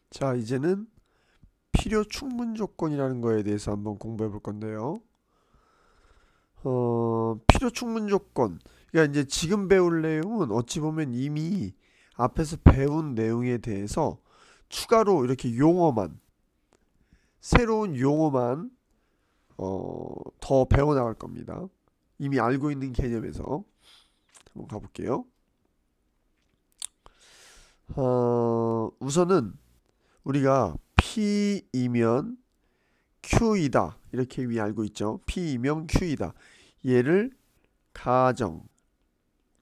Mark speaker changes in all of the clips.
Speaker 1: 자, 이제는 필요 충분 조건이라는 거에 대해서 한번 공부해 볼 건데요. 필요 충분 조건. 그러니까 이제 지금 배울 내용은 어찌 보면 이미 앞에서 배운 내용에 대해서 추가로 이렇게 용어만, 새로운 용어만 더 배워 나갈 겁니다. 이미 알고 있는 개념에서 한번 가볼게요. 우선은 우리가 P이면 Q이다 이렇게 이미 알고 있죠. P이면 Q이다. 얘를 가정,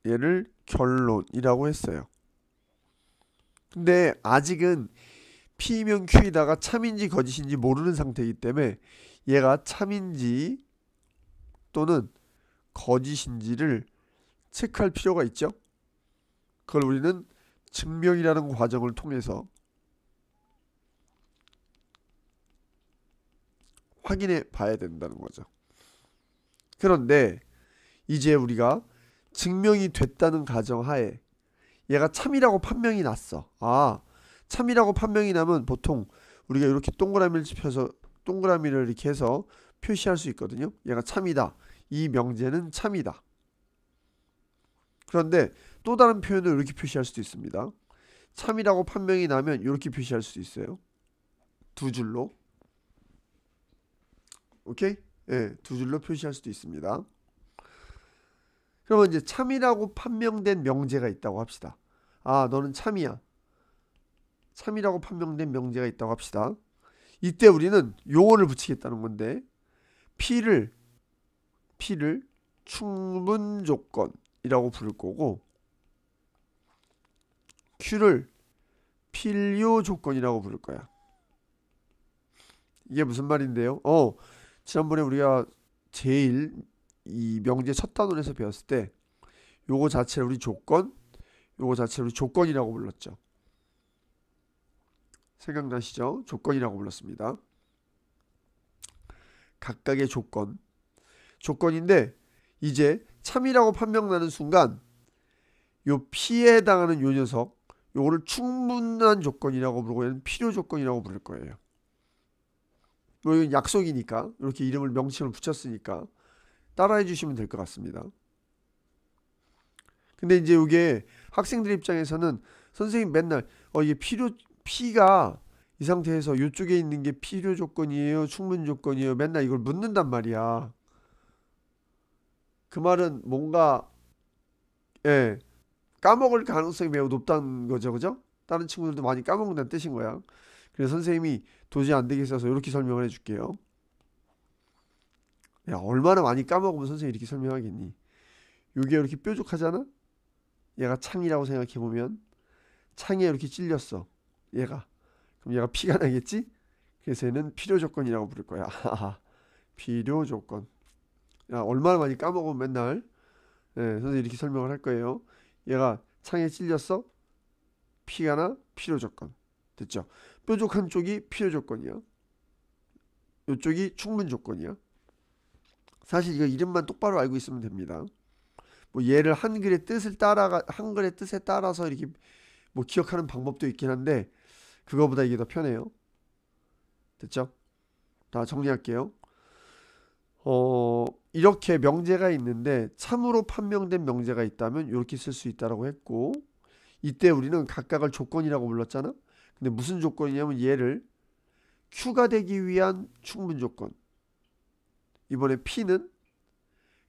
Speaker 1: 얘를 결론이라고 했어요. 근데 아직은 P이면 Q이다가 참인지 거짓인지 모르는 상태이기 때문에 얘가 참인지 또는 거짓인지를 체크할 필요가 있죠. 그걸 우리는 증명이라는 과정을 통해서 확인해 봐야 된다는 거죠. 그런데 이제 우리가 증명이 됐다는 가정하에 얘가 참이라고 판명이 났어. 참이라고 판명이 나면 보통 우리가 이렇게 동그라미를 짚어서 동그라미를 이렇게 해서 표시할 수 있거든요. 얘가 참이다. 이 명제는 참이다. 그런데 또 다른 표현을 이렇게 표시할 수도 있습니다. 참이라고 판명이 나면 이렇게 표시할 수도 있어요. 두 줄로. 오케이? 예, 두 줄로 표시할 수도 있습니다. 그러면 이제 참이라고 판명된 명제가 있다고 합시다. 너는 참이야. 참이라고 판명된 명제가 있다고 합시다. 이때 우리는 용어를 붙이겠다는 건데 P를 충분 조건이라고 부를 거고 Q를 필요 조건이라고 부를 거야. 이게 무슨 말인데요? 지난번에 우리가 제일 이 명제 첫 단원에서 배웠을 때 요거 자체를 우리 조건, 요거 자체를 우리 조건이라고 불렀죠. 생각나시죠? 조건이라고 불렀습니다. 각각의 조건인데 이제 참이라고 판명나는 순간 요 P에 해당하는 요 녀석 요거를 충분한 조건이라고 부르고 얘는 필요 조건이라고 부를 거예요. 뭐 이건 약속이니까 이렇게 이름을 명칭을 붙였으니까 따라해 주시면 될 것 같습니다. 근데 이제 이게 학생들 입장에서는 선생님 맨날 이게 P가 이 상태에서 이쪽에 있는 게 필요 조건이에요, 충분 조건이에요. 맨날 이걸 묻는단 말이야. 그 말은 뭔가 예, 까먹을 가능성이 매우 높다는 거죠, 그죠? 다른 친구들도 많이 까먹는다는 뜻인 거야. 그래서 선생님이 도저히 안 되겠어서 이렇게 설명을 해줄게요. 야, 얼마나 많이 까먹으면 선생님이 이렇게 설명하겠니? 이게 이렇게 뾰족하잖아? 얘가 창이라고 생각해보면 창에 이렇게 찔렸어. 얘가. 그럼 얘가 피가 나겠지? 그래서 얘는 필요 조건이라고 부를 거야. 필요 조건. 야, 얼마나 많이 까먹으면 맨날 선생님 이렇게 설명을 할 거예요. 얘가 창에 찔렸어? 피가 나? 필요 조건. 됐죠? 뾰족한 쪽이 필요 조건이야. 이쪽이 충분 조건이야. 사실 이거 이름만 똑바로 알고 있으면 됩니다. 뭐 얘를 한글의 뜻에 따라서 이렇게 뭐 기억하는 방법도 있긴 한데 그거보다 이게 더 편해요. 됐죠? 다 정리할게요. 이렇게 명제가 있는데 참으로 판명된 명제가 있다면 이렇게 쓸 수 있다라고 했고 이때 우리는 각각을 조건이라고 불렀잖아. 근데 무슨 조건이냐면 얘를 Q가 되기 위한 충분 조건. 이번에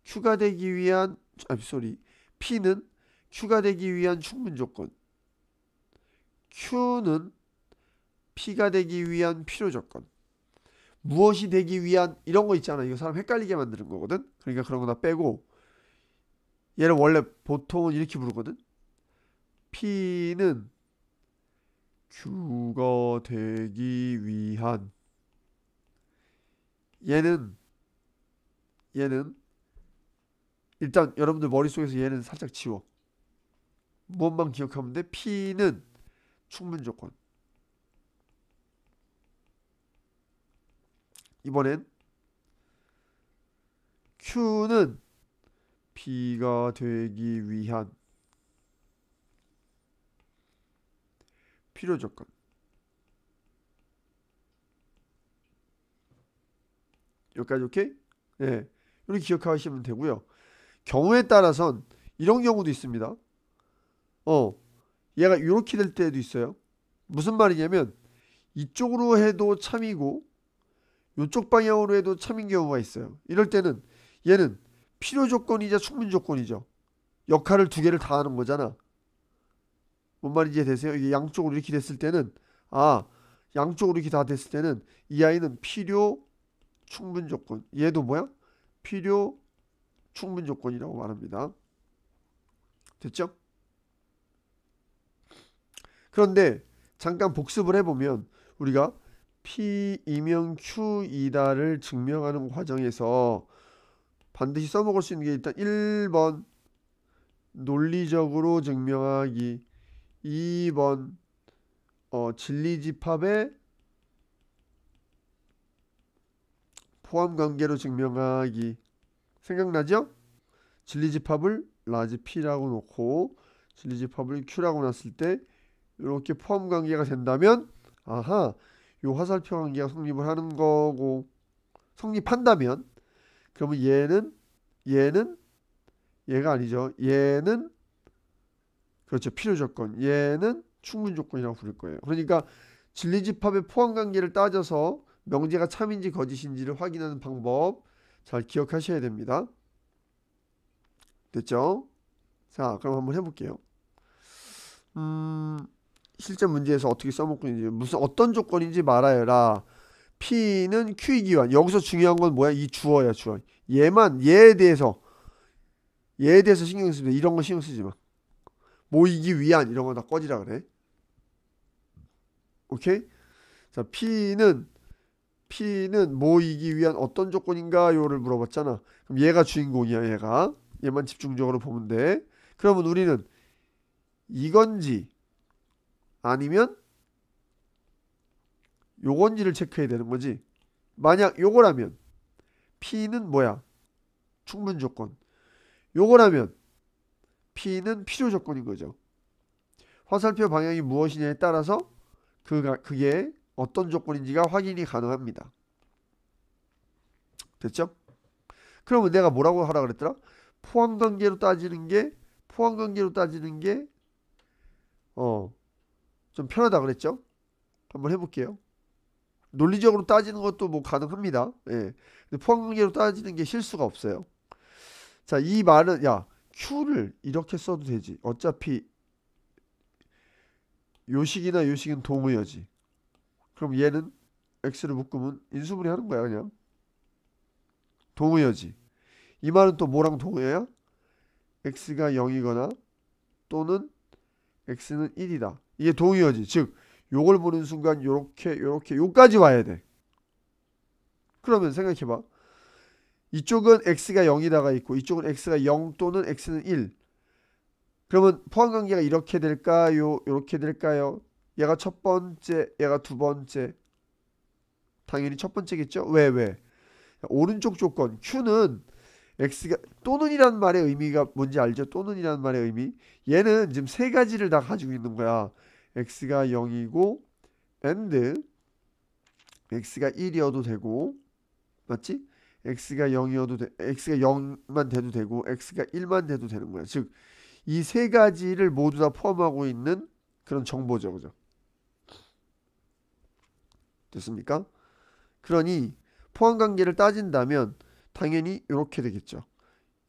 Speaker 1: Q가 되기 위한 P는 Q가 되기 위한 충분 조건. Q는 P가 되기 위한 필요 조건. 무엇이 되기 위한 이런 거 있잖아. 이거 사람 헷갈리게 만드는 거거든. 그러니까 그런 거 다 빼고 얘를 원래 보통은 이렇게 부르거든. P는 Q가 되기 위한 얘는 얘는 일단 여러분들 머릿속에서 얘는 살짝 지워. 무엇만 기억하면 돼? P는 충분 조건. 이번엔 Q는 P가 되기 위한 필요 조건. 여기까지 오케이? 예. 이렇게 기억하시면 되고요. 경우에 따라선 이런 경우도 있습니다. 얘가 이렇게 될 때도 있어요. 무슨 말이냐면 이쪽으로 해도 참이고 이쪽 방향으로 해도 참인 경우가 있어요. 이럴 때는 얘는 필요 조건이자 충분 조건이죠. 역할을 두 개를 다 하는 거잖아. 뭔 말인지 이해되세요? 이게 양쪽으로 이렇게 됐을 때는 양쪽으로 이렇게 다 됐을 때는 이 아이는 필요 충분 조건. 얘도 뭐야? 필요 충분 조건이라고 말합니다. 됐죠? 그런데 잠깐 복습을 해보면 우리가 P이면 Q이다를 증명하는 과정에서 반드시 써먹을 수 있는 게 일단 1번 논리적으로 증명하기, 2번 진리집합의 포함관계로 증명하기. 생각나죠? 진리집합을 라지 P라고 놓고 진리집합을 Q라고 놨을 때 이렇게 포함관계가 된다면 요 화살표 관계가 성립을 하는 거고, 성립한다면 그러면 얘가 아니죠. 얘는 그렇죠. 필요 조건. 얘는 충분 조건이라고 부를 거예요. 그러니까 진리집합의 포함관계를 따져서 명제가 참인지 거짓인지를 확인하는 방법 잘 기억하셔야 됩니다. 됐죠? 자, 그럼 한번 해볼게요. 실제 문제에서 어떻게 써먹고 있는지, 어떤 조건인지 말하여라. P는 Q이기환. 여기서 중요한 건 뭐야? 이 주어야, 주어. 얘에 대해서 신경 쓰면 돼. 이런 거 신경 쓰지 마. 모이기 위한 이런 거 다 꺼지라 그래. 오케이? 자, P는 모이기 위한 어떤 조건인가요를 물어봤잖아. 그럼 얘가 주인공이야, 얘만 집중적으로 보면 돼. 그러면 우리는 이건지 아니면 요건지를 체크해야 되는 거지. 만약 요거라면 P는 뭐야? 충분 조건. 요거라면 P는 필요 조건인 거죠. 화살표 방향이 무엇이냐에 따라서 그게 어떤 조건인지가 확인이 가능합니다. 됐죠? 그러면 내가 뭐라고 하라 그랬더라? 포함관계로 따지는 게 좀 편하다 그랬죠? 한번 해볼게요. 논리적으로 따지는 것도 뭐 가능합니다. 예. 근데 포함관계로 따지는 게 실수가 없어요. 자, 이 말은 Q를 이렇게 써도 되지. 어차피 요식이나 요식은 동의어지. 그럼 얘는 X를 묶으면 인수분해 하는 거야, 그냥. 동의어지. 이 말은 또 뭐랑 동의어야? X가 0이거나 또는 X는 1이다. 이게 동의어지. 즉 요걸 보는 순간 요렇게 요까지 와야 돼. 그러면 생각해봐. 이쪽은 X가 0이다가 있고 이쪽은 X가 0 또는 X는 1. 그러면 포함관계가 이렇게 될까요? 이렇게 될까요? 얘가 첫 번째, 얘가 두 번째. 당연히 첫 번째겠죠? 왜? 오른쪽 조건 Q는 X가 또는이라는 말의 의미가 뭔지 알죠? 또는이라는 말의 의미. 얘는 지금 세 가지를 다 가지고 있는 거야. X가 0이고 and X가 1이어도 되고, 맞지? X가 0이어도 X가 0만 돼도 되고 X가 1만 돼도 되는 거야. 즉 이 세 가지를 모두 다 포함하고 있는 그런 정보죠. 그죠? 됐습니까? 그러니 포함관계를 따진다면 당연히 이렇게 되겠죠.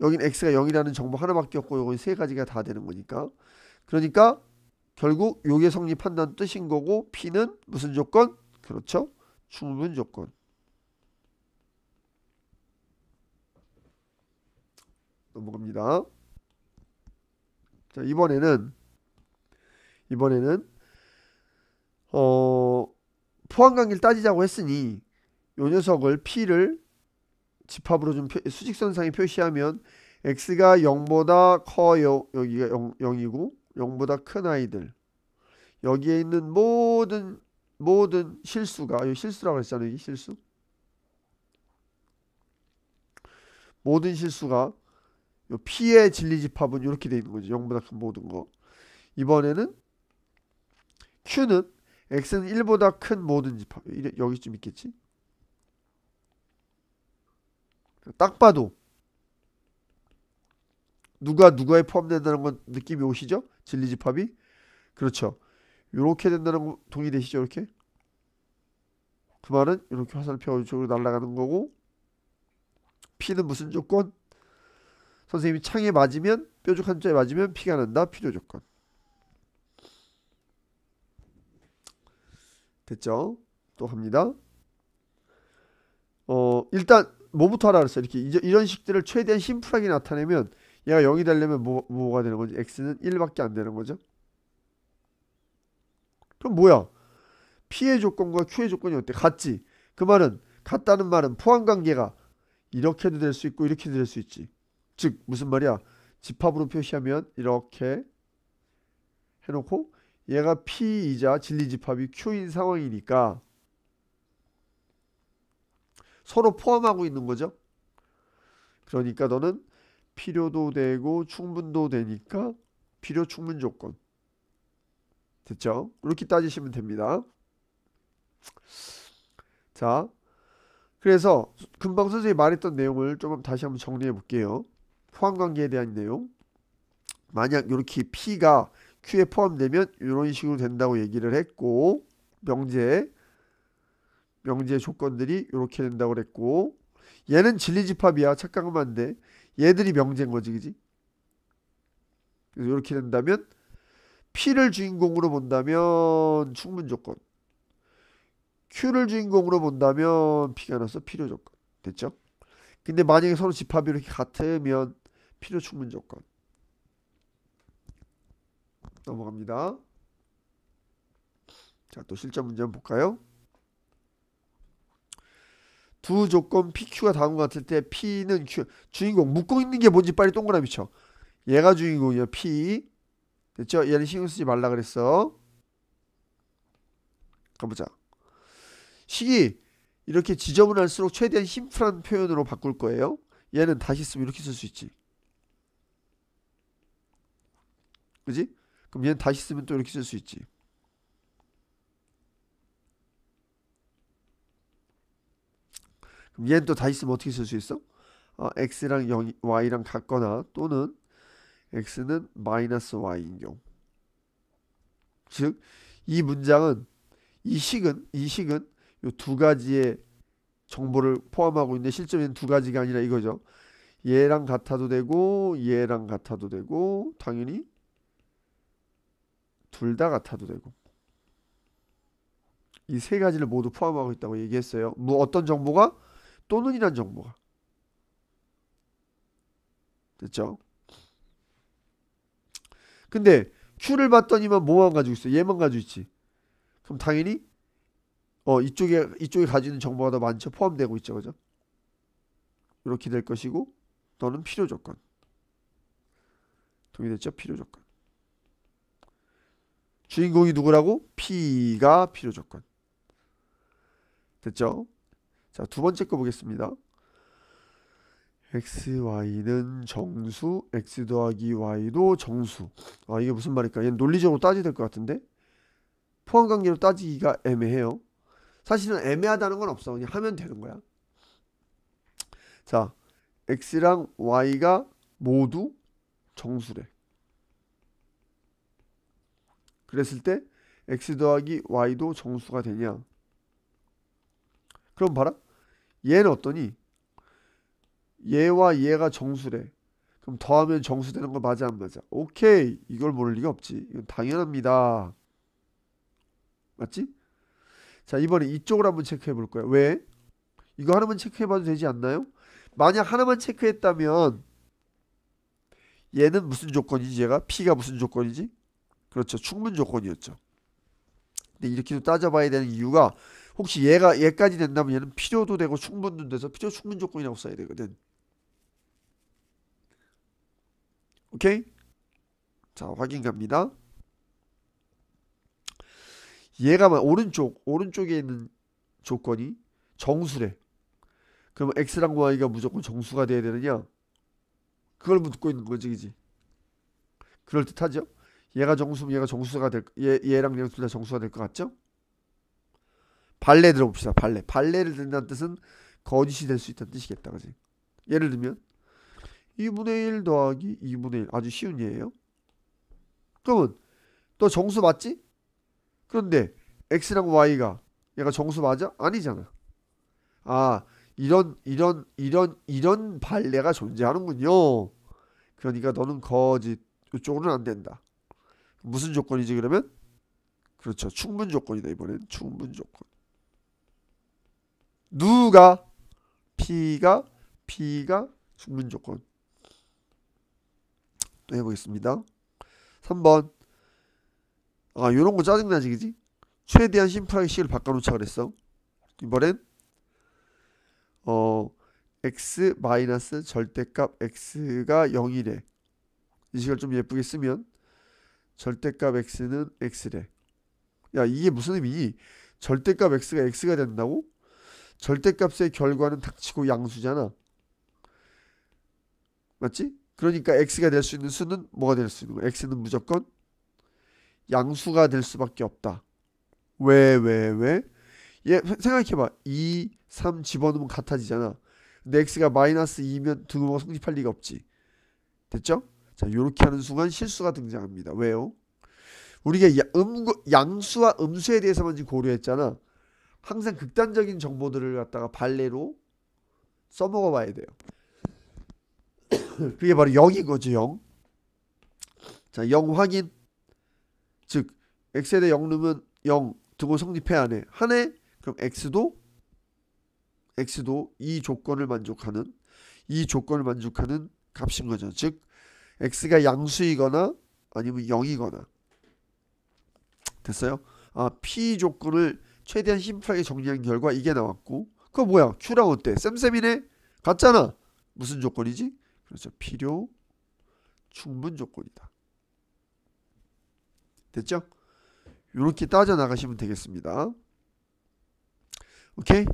Speaker 1: 여긴 X가 0이라는 정보 하나밖에 없고 여긴 세 가지가 다 되는 거니까. 그러니까 결국 요게 성립한다는 뜻인 거고 P는 무슨 조건? 그렇죠. 충분 조건. 넘어갑니다. 자, 이번에는 포함관계를 따지자고 했으니 요 녀석을 P를 집합으로 좀 수직선상에 표시하면 X가 0보다 커요. 여기가 0이고 0보다 큰 아이들. 여기에 있는 모든 실수가, 여기 실수라고 했잖아요. 여기 실수. 모든 실수가 요 P의 진리집합은 이렇게 되어 있는 거죠. 0보다 큰 모든 거. 이번에는 Q는 X는 1보다 큰 모든 집합. 여기쯤 있겠지. 딱 봐도 누가 누가에 포함된다는 건 느낌이 오시죠? 진리집합이. 그렇죠. 요렇게 된다는 거 동의되시죠? 이렇게. 그 말은 이렇게 화살표 이쪽으로 날아가는 거고, P는 무슨 조건? 선생님이 창에 맞으면, 뾰족한 자에 맞으면 P가 난다. 필요 조건. 됐죠? 또 갑니다. 일단 뭐부터 하라 그랬어요? 이렇게 이런 식들을 최대한 심플하게 나타내면 얘가 0이 되려면 뭐가 되는 거지? x는 1밖에 안 되는 거죠. 그럼 뭐야? P의 조건과 Q의 조건이 어때? 같지? 그 말은, 같다는 말은 포함관계가 이렇게도 될 수 있고 이렇게도 될 수 있지. 즉 무슨 말이야? 집합으로 표시하면 이렇게 해놓고 얘가 P이자 진리집합이 Q인 상황이니까 서로 포함하고 있는 거죠. 그러니까 너는 필요도 되고 충분도 되니까 필요 충분 조건. 됐죠? 이렇게 따지시면 됩니다. 자, 그래서 금방 선생님이 말했던 내용을 좀 다시 한번 정리해 볼게요. 포함관계에 대한 내용. 만약 이렇게 P가 Q에 포함되면 이런 식으로 된다고 얘기를 했고, 명제 조건들이 이렇게 된다고 그랬고, 얘는 진리집합이야. 착각하면 안 돼. 얘들이 명제인 거지, 그지? 그래서 이렇게 된다면 P를 주인공으로 본다면 충분 조건, Q를 주인공으로 본다면 P가 나서 필요 조건. 됐죠? 근데 만약에 서로 집합이 이렇게 같으면 필요 충분 조건. 넘어갑니다. 자, 또 실전 문제 한번 볼까요? 두 조건 PQ가 다음과 같을 때 P는 Q, 주인공 묶고 있는 게 뭔지 빨리 동그라미 쳐. 얘가 주인공이야. P. 됐죠? 얘는 신경 쓰지 말라 그랬어. 가보자. 식이 이렇게 지저분할수록 최대한 심플한 표현으로 바꿀 거예요. 얘는 다시 쓰면 이렇게 쓸 수 있지. 그지? 그럼 얘는 다시 쓰면 또 이렇게 쓸 수 있지. 그럼 얘는 또 다시 쓰면 어떻게 쓸 수 있어? x랑 0, y랑 같거나 또는 x는 마이너스 y인 경우. 즉, 이 문장은 이 식은 이 두 가지의 정보를 포함하고 있는데 실제로는 두 가지가 아니라 이거죠. 얘랑 같아도 되고 얘랑 같아도 되고 당연히 둘 다 같아도 되고, 이 세 가지를 모두 포함하고 있다고 얘기했어요. 뭐 어떤 정보가? 또는이란 정보가. 됐죠? 근데 Q를 봤더니만 뭐만 가지고 있어? 얘만 가지고 있지. 그럼 당연히 이쪽에 가지고 있는 정보가 더 많죠. 포함되고 있죠. 그죠? 이렇게 될 것이고, 너는 필요 조건. 동의됐죠? 필요 조건. 주인공이 누구라고? P가 필요 조건. 됐죠? 자, 두 번째 거 보겠습니다. x, y는 정수, x 더하기 y도 정수. 이게 무슨 말일까? 얘는 논리적으로 따져야 될 것 같은데? 포함관계로 따지기가 애매해요. 사실은 애매하다는 건 없어. 그냥 하면 되는 거야. 자, x랑 y가 모두 정수래. 그랬을 때 x 더하기 y도 정수가 되냐? 그럼 봐라. 얘는 어떠니? 얘와 얘가 정수래. 그럼 더하면 정수 되는 거 맞아 안 맞아? 오케이. 이걸 모를 리가 없지. 이건 당연합니다. 맞지? 자, 이번에 이쪽을 한번 체크해 볼 거야. 왜? 이거 하나만 체크해 봐도 되지 않나요? 만약 하나만 체크했다면 얘는 무슨 조건이지? 얘가 P가 무슨 조건이지? 그렇죠. 충분 조건이었죠. 근데 이렇게도 따져봐야 되는 이유가, 혹시 얘까지 된다면 얘는 필요도 되고 충분도 돼서 필요 충분 조건이라고 써야 되거든. 오케이? 자, 확인 갑니다. 얘가 오른쪽에 있는 조건이 정수래. 그럼 x랑 y가 무조건 정수가 돼야 되느냐? 그걸 묻고 있는 거지, 그지? 그럴듯하죠? 얘가 정수면 얘가 정수가 얘랑 얘랑 둘 다 정수가 될 것 같죠? 발레 들어봅시다. 발레를 된다는 뜻은 거짓이 될 수 있다는 뜻이겠다, 그지? 예를 들면 2분의 1 더하기 2분의 1 아주 쉬운 예예요. 그러면 너 정수 맞지? 그런데 x랑 y가 얘가 정수 맞아? 아니잖아. 아 이런 발레가 존재하는군요. 그러니까 너는 거짓. 이쪽으로는 안 된다. 무슨 조건이지 그러면? 그렇죠. 충분 조건이다. 이번엔 충분 조건. 누가? P가 충분 조건. 또 해보겠습니다. 3번. 아 요런 거 짜증나지 그지? 최대한 심플하게 식을 바꿔놓자 그랬어. 이번엔 x 마이너스 절대값 x가 0이래. 이 식을 좀 예쁘게 쓰면 절대값 x는 x래. 야 이게 무슨 의미니? 절대값 x가 된다고? 절대값의 결과는 닥치고 양수잖아. 맞지? 그러니까 x가 될 수 있는 수는 뭐가 될 수 있는 거야? x는 무조건 양수가 될 수밖에 없다. 왜? 얘 생각해봐. 2, 3 집어넣으면 같아지잖아. 근데 x가 마이너스 2면 등호가 성립할 리가 없지. 됐죠? 자, 요렇게 하는 순간 실수가 등장합니다. 왜요? 우리가 양수와 음수에 대해서만 지금 고려했잖아. 항상 극단적인 정보들을 갖다가 발레로 써먹어 봐야 돼요. 그게 바로 0인 거죠. 0. 자, 0 확인. 즉 x에 대해 0 넣으면 0 등호 성립해 안 해? 하네? 그럼 x도 이 조건을 만족하는 값인 거죠. 즉 x가 양수이거나 아니면 0이거나. 됐어요? 아, p 조건을 최대한 심플하게 정리한 결과 이게 나왔고, 그거 뭐야? q랑 어때? 쌤쌤이네? 같잖아. 무슨 조건이지? 그렇죠. 필요 충분 조건이다. 됐죠? 이렇게 따져 나가시면 되겠습니다. 오케이?